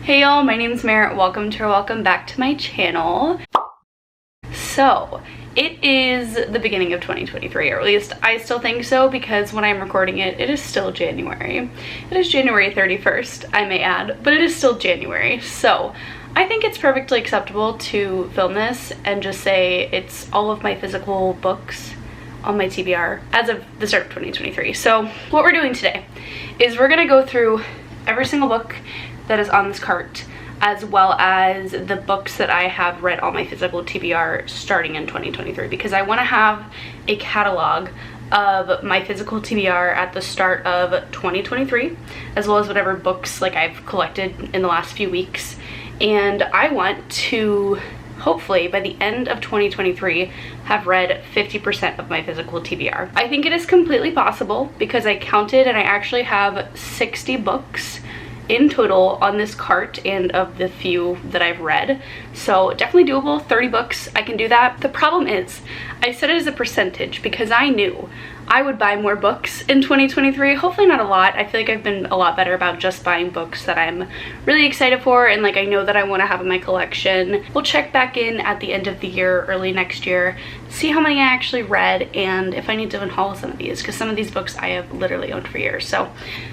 Hey y'all, my name's Merritt. Welcome back to my channel. So, it is the beginning of 2023, or at least I still think so, because when I'm recording it, it is still January. It is January 31st, I may add, but it is still January. So, I think it's perfectly acceptable to film this and just say it's all of my physical books on my TBR as of the start of 2023. So, what we're doing today is we're gonna go through every single book that is on this cart, as well as the books that I have read on my physical TBR starting in 2023, because I want to have a catalog of my physical TBR at the start of 2023, as well as whatever books like I've collected in the last few weeks. And I want to hopefully by the end of 2023 have read 50% of my physical TBR. I think it is completely possible because I counted and I actually have 60 books in total on this cart and of the few that I've read. So definitely doable, 30 books, I can do that. The problem is, I set it as a percentage because I knew I would buy more books in 2023. Hopefully not a lot. I feel like I've been a lot better about just buying books that I'm really excited for and like I know that I want to have in my collection. We'll check back in at the end of the year, early next year, see how many I actually read and if I need to unhaul some of these, because some of these books I have literally owned for years. So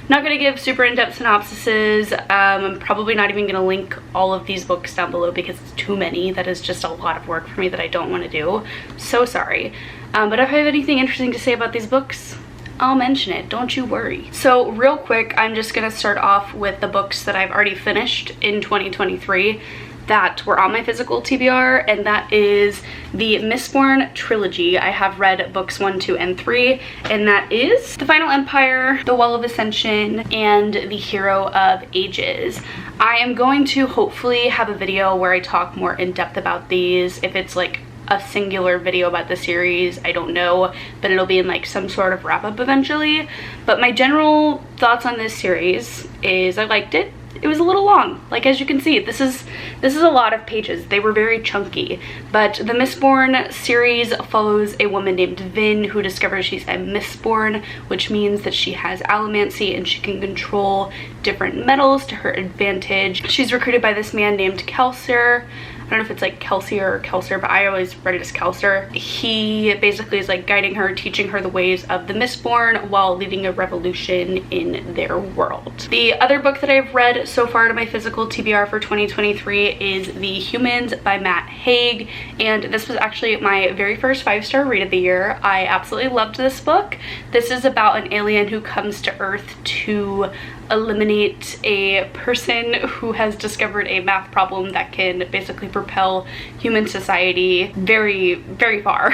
not going to give super in-depth synopsises. I'm probably not even going to link all of these books down below because it's too many. That is just a lot of work for me that I don't want to do. So sorry. But if I have anything interesting to say about these books, I'll mention it, don't you worry. So real quick, I'm just gonna start off with the books that I've already finished in 2023 that were on my physical TBR, and that is the Mistborn Trilogy. I have read books 1, 2, and 3, and that is The Final Empire, The Well of Ascension, and The Hero of Ages. I am going to hopefully have a video where I talk more in depth about these. If it's like a singular video about the series, I don't know, but it'll be in like some sort of wrap-up eventually. But my general thoughts on this series is I liked it. It was a little long, like as you can see, this is a lot of pages. They were very chunky, but the Mistborn series follows a woman named Vin who discovers she's a Mistborn, which means that she has allomancy and she can control different metals to her advantage. She's recruited by this man named Kelsier. I don't know if it's like Kelsier or Kelser, but I always read it as Kelser. He basically is like guiding her, teaching her the ways of the Mistborn while leading a revolution in their world. The other book that I've read so far to my physical TBR for 2023 is The Humans by Matt Haig, and this was actually my very first 5-star read of the year. I absolutely loved this book. This is about an alien who comes to Earth to eliminate a person who has discovered a math problem that can basically propel human society very, very far.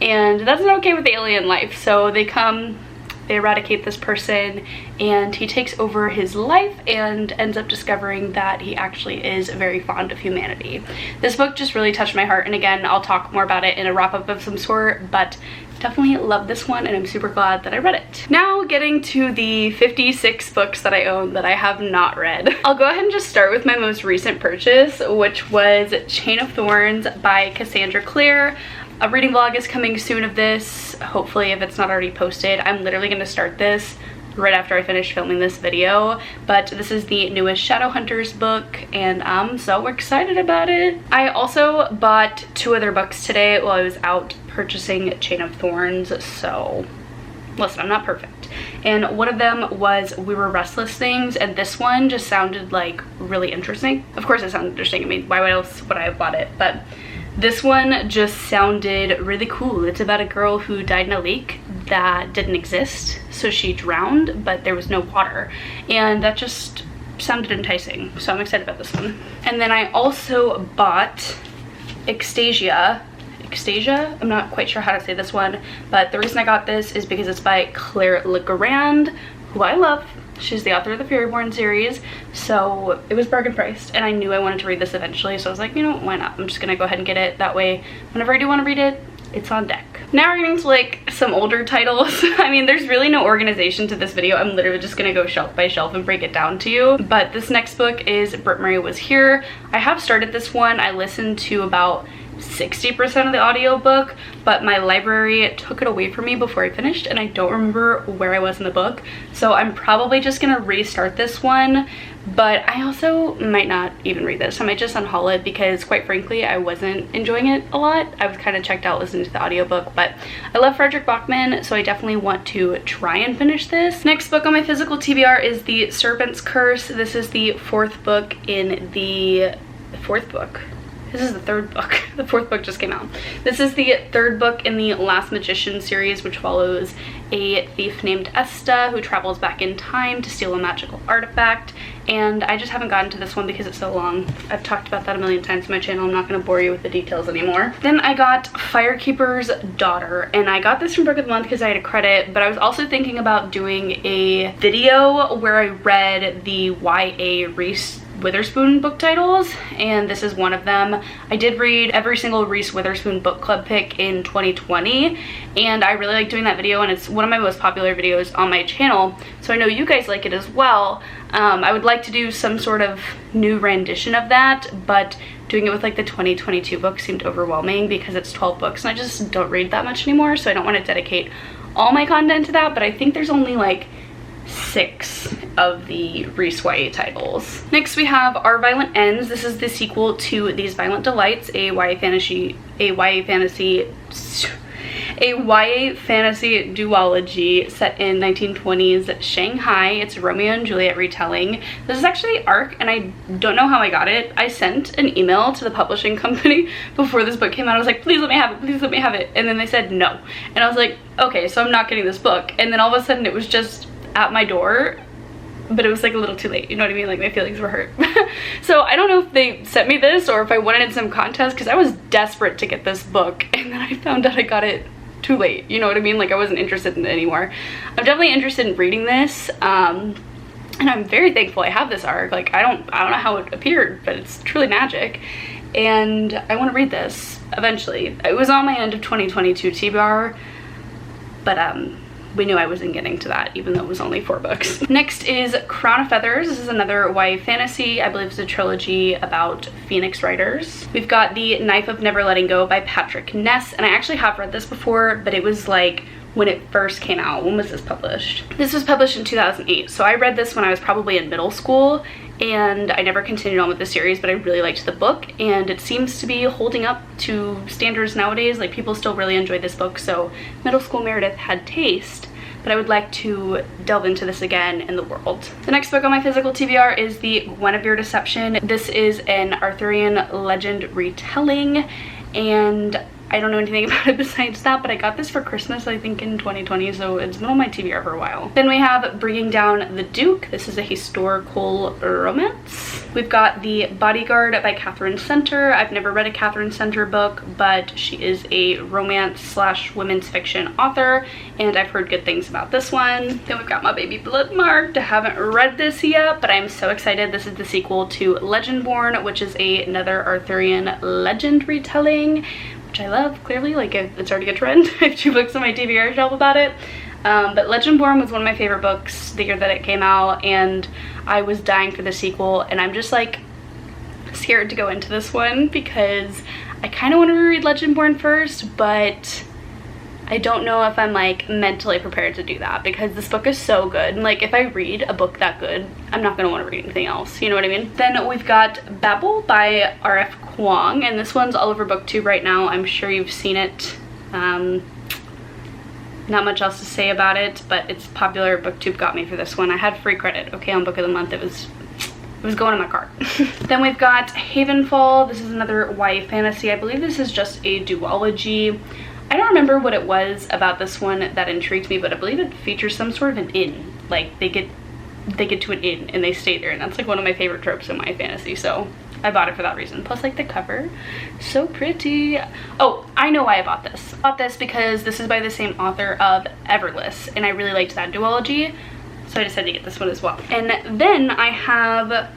And that's not okay with alien life, so they come, they eradicate this person, and he takes over his life and ends up discovering that he actually is very fond of humanity. This book just really touched my heart, and again, I'll talk more about it in a wrap-up of some sort, but definitely love this one and I'm super glad that I read it. Now getting to the 56 books that I own that I have not read. I'll go ahead and just start with my most recent purchase, which was Chain of Thorns by Cassandra Clare. A reading vlog is coming soon of this, hopefully, if it's not already posted. I'm literally going to start this right after I finish filming this video, but this is the newest Shadowhunters book and I'm so excited about it. I also bought 2 other books today while I was out purchasing Chain of Thorns, so listen, I'm not perfect. And one of them was We Were Restless Things, and this one just sounded like really interesting. Of course it sounded interesting, I mean, why else would I have bought it? But this one just sounded really cool. It's about a girl who died in a lake that didn't exist, so she drowned, but there was no water, and that just sounded enticing, so I'm excited about this one. And then I also bought Extasia, I'm not quite sure how to say this one, but the reason I got this is because it's by Claire Legrand, who I love. She's the author of the Fairyborn series, so it was bargain priced, and I knew I wanted to read this eventually, so I was like, you know, why not? I'm just gonna go ahead and get it. That way, whenever I do want to read it, it's on deck. Now we're getting to like some older titles. I mean, there's really no organization to this video. I'm literally just gonna go shelf by shelf and break it down to you. But this next book is Britt Murray Was Here. I have started this one. I listened to about 60% of the audiobook, but my library took it away from me before I finished, and I don't remember where I was in the book, so I'm probably just gonna restart this one. But I also might not even read this. I might just unhaul it because, quite frankly, I wasn't enjoying it a lot. I was kind of checked out listening to the audiobook, but I love Frederick Bachman, so I definitely want to try and finish this. Next book on my physical TBR is the Serpent'S Curse. This is the fourth book in the fourth book. This is the third book. The fourth book just came out. This is the third book in the Last Magician series, which follows a thief named Esta who travels back in time to steal a magical artifact. And I just haven't gotten to this one because it's so long. I've talked about that a million times on my channel. I'm not going to bore you with the details anymore. Then I got Firekeeper's Daughter, and I got this from Book of the Month because I had a credit, but I was also thinking about doing a video where I read the YA Reese Witherspoon book titles, and this is one of them. I did read every single Reese Witherspoon book club pick in 2020, and I really like doing that video, and it's one of my most popular videos on my channel, so I know you guys like it as well. I would like to do some sort of new rendition of that, but doing it with like the 2022 book seemed overwhelming because it's 12 books and I just don't read that much anymore, so I don't want to dedicate all my content to that, but I think there's only like 6 of the Reese YA titles. Next we have Our Violent Ends. This is the sequel to These Violent Delights, a YA fantasy duology set in 1920s Shanghai. It's a Romeo and Juliet retelling. This is actually ARC, and I don't know how I got it. I sent an email to the publishing company before this book came out. I was like, please let me have it, please let me have it. And then they said no. And I was like, okay, so I'm not getting this book. And then all of a sudden it was just at my door, but it was like a little too late, you know what I mean? Like my feelings were hurt. So I don't know if they sent me this or if I won it in some contest, because I was desperate to get this book, and then I found out I got it too late, you know what I mean? Like I wasn't interested in it anymore. I'm definitely interested in reading this, and I'm very thankful I have this ARC. Like I don't know how it appeared, but it's truly magic, and I want to read this eventually. It was on my end of 2022 TBR, but we knew I wasn't getting to that, even though it was only 4 books. Next is Crown of Feathers. This is another YA fantasy. I believe it's a trilogy about Phoenix writers. We've got The Knife of Never Letting Go by Patrick Ness, and I actually have read this before, but it was like when it first came out. When was this published? This was published in 2008, so I read this when I was probably in middle school, and I never continued on with the series, but I really liked the book, and it seems to be holding up to standards nowadays. Like people still really enjoy this book, so middle school Meredith had taste, but I would like to delve into this again in the world. The next book on my physical TBR is the Guinevere Deception. This is an Arthurian legend retelling, and I don't know anything about it besides that, but I got this for Christmas, I think in 2020, so it's been on my TBR for a while. Then we have Bringing Down the Duke. This is a historical romance. We've got The Bodyguard by Catherine Center. I've never read a Catherine Center book, but she is a romance / women's fiction author, and I've heard good things about this one. Then we've got My Baby Bloodmarked. I haven't read this yet, but I'm so excited. This is the sequel to Legendborn, which is another Arthurian legend retelling, which I love, clearly. Like it's already a trend. I have 2 books on my TBR shelf about it. But Legendborn was one of my favorite books the year that it came out, and I was dying for the sequel, and I'm just like scared to go into this one because I kind of want to reread Legendborn first, but I don't know if I'm like mentally prepared to do that because this book is so good, and like if I read a book that good, I'm not going to want to read anything else, you know what I mean? Then we've got Babel by Rf Quang, and this one's all over booktube right now. I'm sure you've seen it. Not much else to say about it, but it's popular. Booktube got me for this one. I had free credit, okay, on Book of the Month. It was going in my cart. Then we've got Havenfall. This is another YA fantasy. I believe this is just a duology. I don't remember what it was about this one that intrigued me, but I believe it features some sort of an inn. Like they get to an inn and they stay there, and that's like one of my favorite tropes in YA fantasy, so I bought it for that reason. Plus like the cover, so pretty. Oh, I know why I bought this. I bought this because this is by the same author of Everless, and I really liked that duology, so I decided to get this one as well. And then I have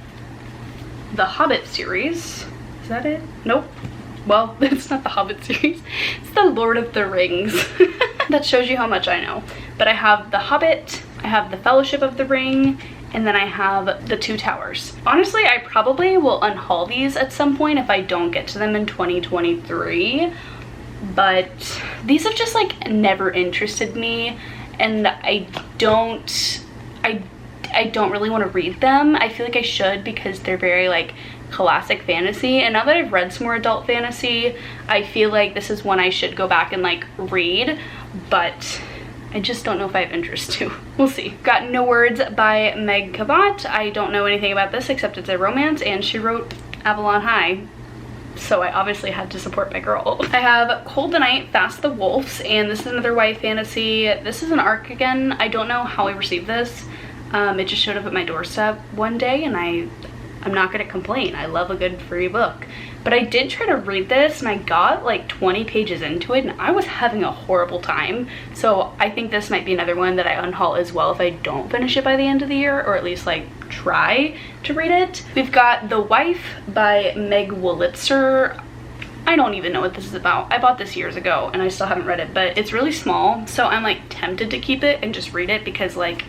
the Hobbit series. Is that it? Nope. Well, it's not the Hobbit series. It's the Lord of the Rings. That shows you how much I know. But I have the Hobbit, I have the Fellowship of the Ring, and then I have The Two Towers. Honestly, I probably will unhaul these at some point if I don't get to them in 2023, but these have just like never interested me, and I don't really want to read them. I feel like I should because they're very like classic fantasy, and now that I've read some more adult fantasy, I feel like this is one I should go back and like read, but I just don't know if I have interest to. We'll see. Got No Words by Meg Cabot. I don't know anything about this except it's a romance, and she wrote Avalon High, so I obviously had to support my girl. I have Cold the Night, Fast the Wolves, and this is another YA fantasy. This is an ARC again. I don't know how I received this. It just showed up at my doorstep one day, and I'm not gonna complain. I love a good free book. But I did try to read this, and I got like 20 pages into it, and I was having a horrible time. So I think this might be another one that I unhaul as well if I don't finish it by the end of the year, or at least like try to read it. We've got The Wife by Meg Wolitzer. I don't even know what this is about. I bought this years ago and I still haven't read it, but it's really small, so I'm like tempted to keep it and just read it, because like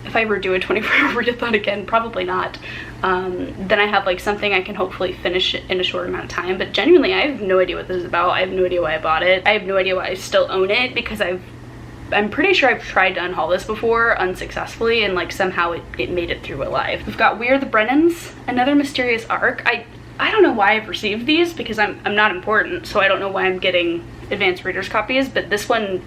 if I ever do a 24-hour readathon again, probably not. Then I have like something I can hopefully finish in a short amount of time. But genuinely, I have no idea what this is about. I have no idea why I bought it. I have no idea why I still own it, because I'm pretty sure I've tried to unhaul this before unsuccessfully, and like somehow it made it through alive. We've got We Are the Brennans, another mysterious arc. I don't know why I've received these, because I'm not important, so I don't know why I'm getting advanced readers copies, but this one,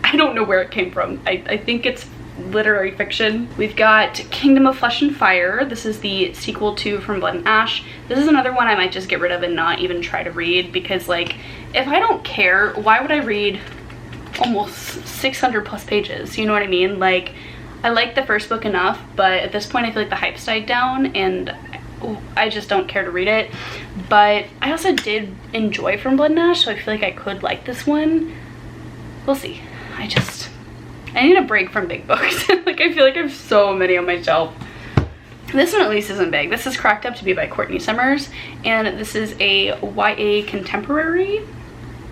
I don't know where it came from. I think it's literary fiction. We've got Kingdom of Flesh and Fire. This is the sequel to From Blood and Ash. This is another one I might just get rid of and not even try to read, because like if I don't care, why would I read almost 600 plus pages? You know what I mean? Like, I like the first book enough, but at this point I feel like the hype's died down and I just don't care to read it. But I also did enjoy From Blood and Ash, so I feel like I could like this one. We'll see. I need a break from big books. Like, I feel like I have so many on my shelf. This one at least isn't big. This is Cracked Up to Be by Courtney Summers, and this is a YA contemporary.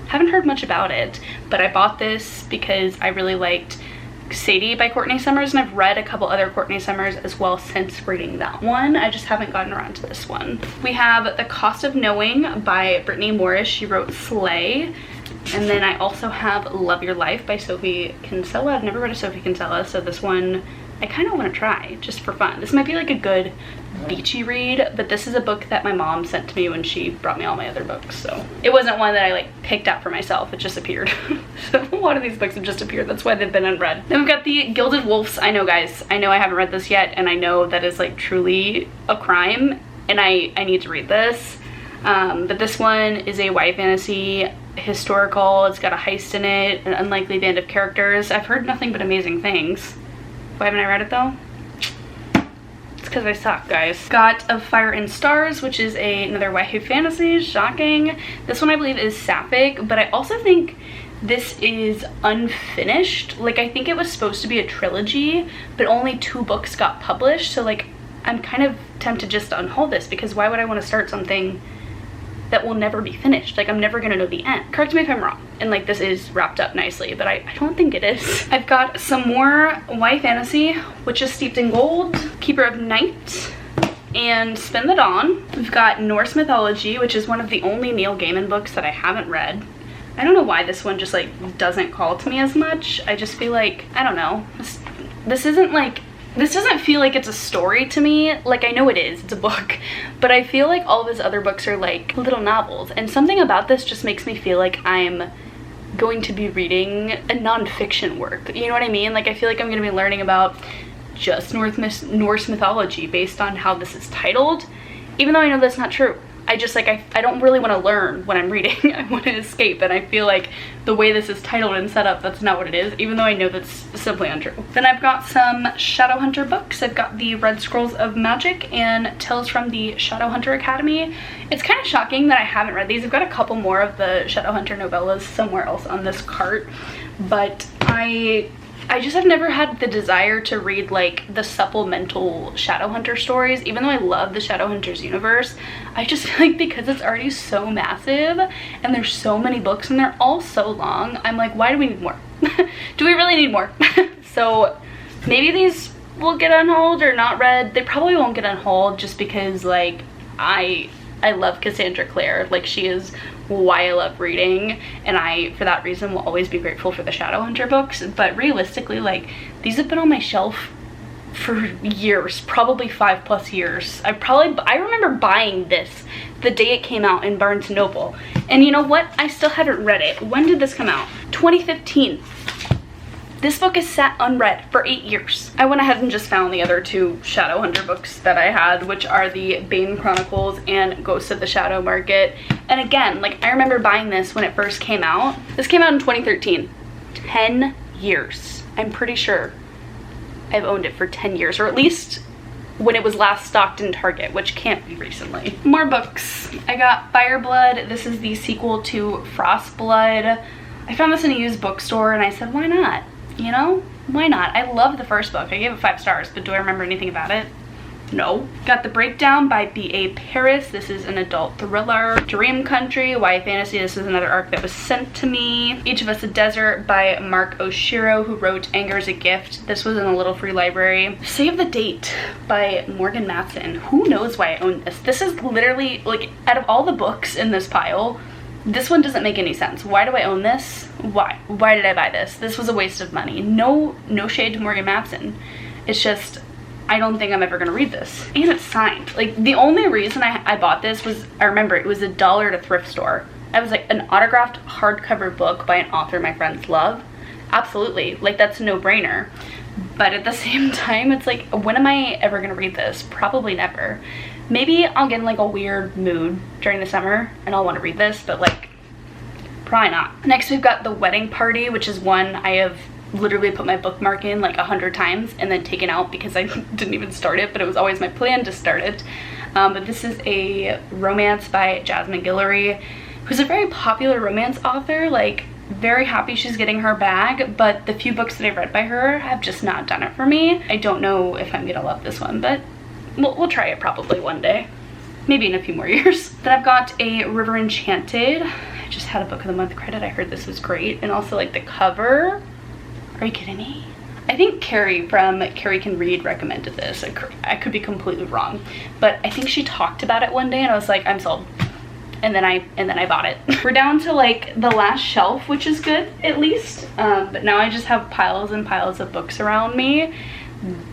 Haven't heard much about it, but I bought this because I really liked Sadie by Courtney Summers, and I've read a couple other Courtney Summers as well since reading that one. I just haven't gotten around to this one. We have The Cost of Knowing by Brittany Morris. She wrote Slay. And then I also have Love Your Life by Sophie Kinsella. I've never read a Sophie Kinsella, so this one I kind of want to try just for fun. This might be like a good beachy read, but this is a book that my mom sent to me when she brought me all my other books, so it wasn't one that I like picked out for myself. It just appeared. So a lot of these books have just appeared. That's why they've been unread. Then we've got The Gilded Wolves. I know, guys, I know I haven't read this yet, and I know that is like truly a crime, and I need to read this. But this one is a YA fantasy, historical. It's got a heist in it, an unlikely band of characters. I've heard nothing but amazing things. Why haven't I read it though? It's because I suck, guys. Got Of Fire and Stars, which is another YA fantasy. Shocking. This one I believe is sapphic, but I also think this is unfinished. Like, I think it was supposed to be a trilogy, but only 2 books got published, so like I'm kind of tempted just to unhaul this, because why would I want to start something that will never be finished? Like, I'm never gonna know the end. Correct me if I'm wrong, and like this is wrapped up nicely, but I don't think it is. I've got some more YA fantasy, which is Steeped in Gold, Keeper of Night, and Spin the Dawn. We've got Norse Mythology, which is one of the only Neil Gaiman books that I haven't read. I don't know why this one just like doesn't call to me as much. I just feel like, I don't know, this isn't like, this doesn't feel like it's a story to me. Like, I know it is, it's a book, but I feel like all of his other books are like little novels, and something about this just makes me feel like I'm going to be reading a non-fiction work. You know what I mean? Like, I feel like I'm going to be learning about just Norse mythology based on how this is titled, even though I know that's not true. I just like, I don't really want to learn when I'm reading. I want to escape, and I feel like the way this is titled and set up, that's not what it is, even though I know that's simply untrue. Then I've got some Shadowhunter books. I've got the Red Scrolls of Magic and Tales from the Shadowhunter Academy. It's kind of shocking that I haven't read these. I've got a couple more of the Shadowhunter novellas somewhere else on this cart, but I just have never had the desire to read like the supplemental Shadowhunter stories, even though I love the Shadowhunters universe. I just feel like because it's already so massive and there's so many books and they're all so long, I'm like, why do we need more? Do we really need more? So maybe these will get on hold or not read. They probably won't get on hold just because like I love Cassandra Clare. Like, she is why I love reading, and I, for that reason, will always be grateful for the Shadowhunter books. But realistically, like, these have been on my shelf for years, probably 5+ years. I remember buying this the day it came out in Barnes & Noble, and you know what? I still haven't read it. When did this come out? 2015. This book is sat unread for 8 years. I went ahead and just found the other 2 Shadowhunter books that I had, which are the Bane Chronicles and Ghosts of the Shadow Market. And again, like, I remember buying this when it first came out. This came out in 2013. 10 years. I'm pretty sure I've owned it for 10 years, or at least when it was last stocked in Target, which can't be recently. More books. I got Fireblood. This is the sequel to Frostblood. I found this in a used bookstore and I said, why not? You know, why not? I love the first book. I gave it 5 stars, but do I remember anything about it? No. Got The Breakdown by B.A. Paris. This is an adult thriller. Dream Country, YA fantasy. This is another arc that was sent to me. Each of Us a Desert by Mark Oshiro, who wrote Anger is a Gift. This was in a little free library. Save the Date by Morgan Matson. Who knows why I own this? This is literally, like, out of all the books in this pile, this one doesn't make any sense. Why do I own this? Why? Why did I buy this? This was a waste of money. No shade to Morgan Matson. It's just, I don't think I'm ever gonna read this. And it's signed. Like, the only reason I bought this was, I remember it was $1 at a thrift store. I was like, an autographed hardcover book by an author my friends love? Absolutely. Like, that's a no-brainer. But at the same time, it's like, when am I ever gonna read this? Probably never. Maybe I'll get in like a weird mood during the summer and I'll want to read this, but like, probably not. Next, we've got The Wedding Party, which is one I have literally put my bookmark in like 100 times and then taken out because I didn't even start it, but it was always my plan to start it. But this is a romance by Jasmine Guillory, who's a very popular romance author. Like, very happy she's getting her bag, but the few books that I've read by her have just not done it for me. I don't know if I'm gonna love this one, but we'll try it probably one day, maybe in a few more years. Then I've got a River Enchanted. I just had a book of the month credit. I heard this was great, and also like the cover. Are you kidding me? I think Carrie from Carrie Can Read recommended this. I could be completely wrong, but I think she talked about it one day and I was like, I'm sold. And then I bought it. We're down to like the last shelf, which is good at least. But now I just have piles and piles of books around me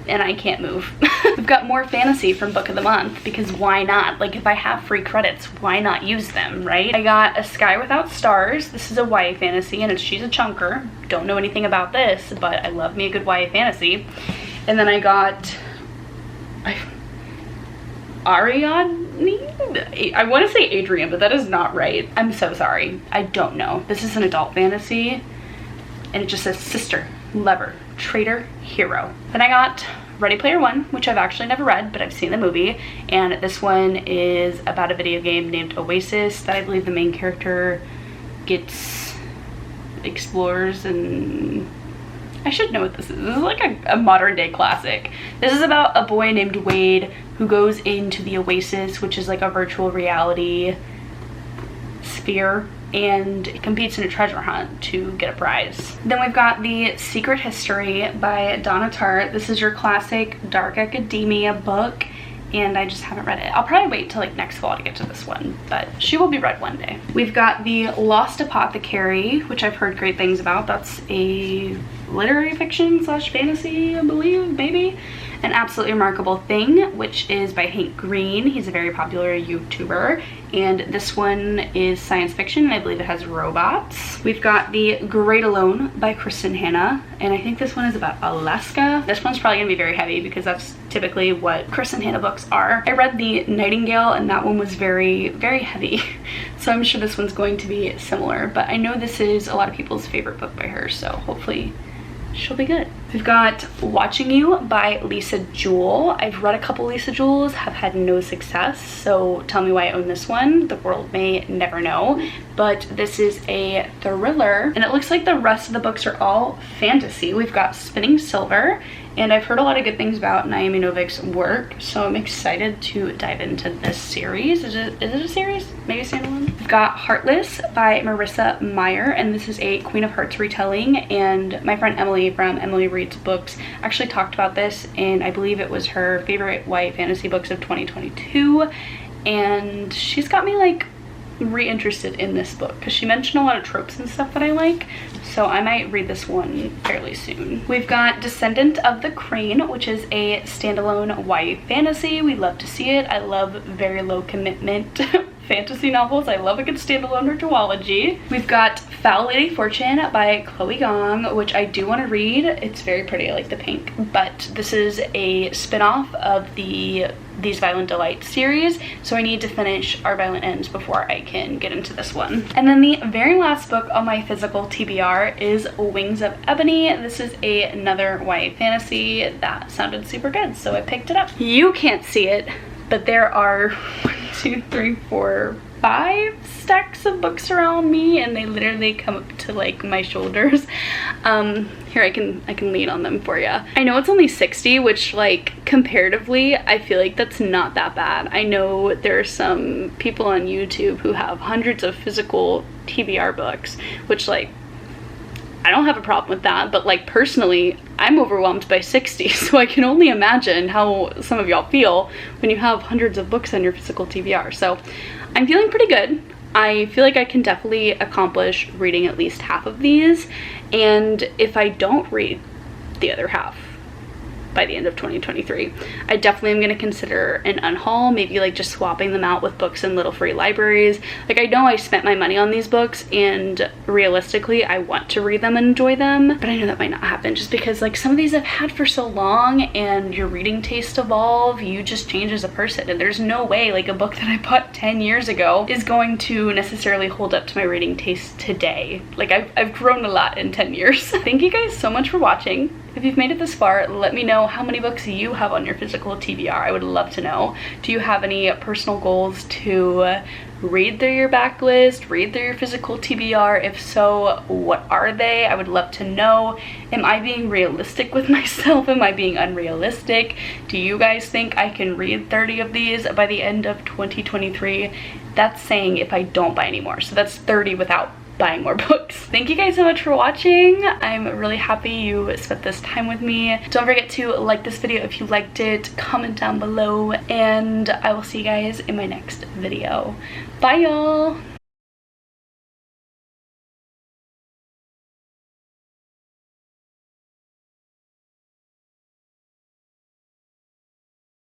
and I can't move. We've got more fantasy from Book of the Month, because why not? Like, if I have free credits, why not use them, right? I got A Sky Without Stars. This is a YA fantasy and she's a chunker. Don't know anything about this, but I love me a good YA fantasy. And then I got Ariadne? I want to say Adrian, but that is not right. I'm so sorry. I don't know. This is an adult fantasy and it just says sister, lover, traitor, hero. Then I got Ready Player One, which I've actually never read, but I've seen the movie, and this one is about a video game named Oasis that I believe the main character explores, and I should know what this is. This is like a modern day classic. This is about a boy named Wade who goes into the Oasis, which is like a virtual reality sphere, and competes in a treasure hunt to get a prize. Then we've got The Secret History by Donna Tartt. This is your classic dark academia book, and I just haven't read it. I'll probably wait till like next fall to get to this one, but she will be read one day. We've got The Lost Apothecary, which I've heard great things about. That's a literary fiction slash fantasy, I believe, maybe. An Absolutely Remarkable Thing, which is by Hank Green. He's a very popular YouTuber, and this one is science fiction, and I believe it has robots. We've got The Great Alone by Kristen Hanna, and I think this one is about Alaska. This one's probably gonna be very heavy because that's typically what Kristen Hanna books are. I read The Nightingale, and that one was very, very heavy, so I'm sure this one's going to be similar, but I know this is a lot of people's favorite book by her, so hopefully she'll be good. We've got Watching You by Lisa Jewell. I've read a couple Lisa Jewells, have had no success, so tell me why I own this one. The world may never know, but this is a thriller, and it looks like the rest of the books are all fantasy. We've got Spinning Silver, and I've heard a lot of good things about Naomi Novik's work, so I'm excited to dive into this series. Is it a series? Maybe a standalone? I've got Heartless by Marissa Meyer, and this is a Queen of Hearts retelling, and my friend Emily from Emily Reads Books actually talked about this, and I believe it was her favorite YA fantasy books of 2022, and she's got me like reinterested in this book because she mentioned a lot of tropes and stuff that I like, so I might read this one fairly soon. We've got Descendant of the Crane, which is a standalone YA fantasy. We love to see it. I love very low commitment fantasy novels. I love a good standalone or duology. We've got Foul Lady Fortune by Chloe Gong, which I do want to read. It's very pretty. I like the pink, but this is a spin-off of the These Violent Delights series, so I need to finish Our Violent Ends before I can get into this one. And then the very last book on my physical TBR is Wings of Ebony. This is another YA fantasy that sounded super good, so I picked it up. You can't see it, but there are 1, 2, 3, 4, 5 stacks of books around me, and they literally come up to like my shoulders. Here, I can lean on them for you. I know it's only 60, which like comparatively I feel like that's not that bad. I know there are some people on YouTube who have hundreds of physical TBR books, which like I don't have a problem with that, but like personally I'm overwhelmed by 60, so I can only imagine how some of y'all feel when you have hundreds of books on your physical TBR. So I'm feeling pretty good. I feel like I can definitely accomplish reading at least half of these, and if I don't read the other half by the end of 2023, I definitely am going to consider an unhaul, maybe like just swapping them out with books in little free libraries. Like, I know I spent my money on these books, and realistically I want to read them and enjoy them, but I know that might not happen just because like some of these I've had for so long, and your reading tastes evolve, you just change as a person, and there's no way like a book that I bought 10 years ago is going to necessarily hold up to my reading taste today. Like I've grown a lot in 10 years. Thank you guys so much for watching. If you've made it this far, let me know how many books you have on your physical TBR. I would love to know. Do you have any personal goals to read through your backlist, read through your physical TBR? If so, what are they? I would love to know. Am I being realistic with myself? Am I being unrealistic? Do you guys think I can read 30 of these by the end of 2023? That's saying if I don't buy any more. So that's 30 without buying more books. Thank you guys so much for watching. I'm really happy you spent this time with me. Don't forget to like this video if you liked it, comment down below, and I will see you guys in my next video. Bye y'all!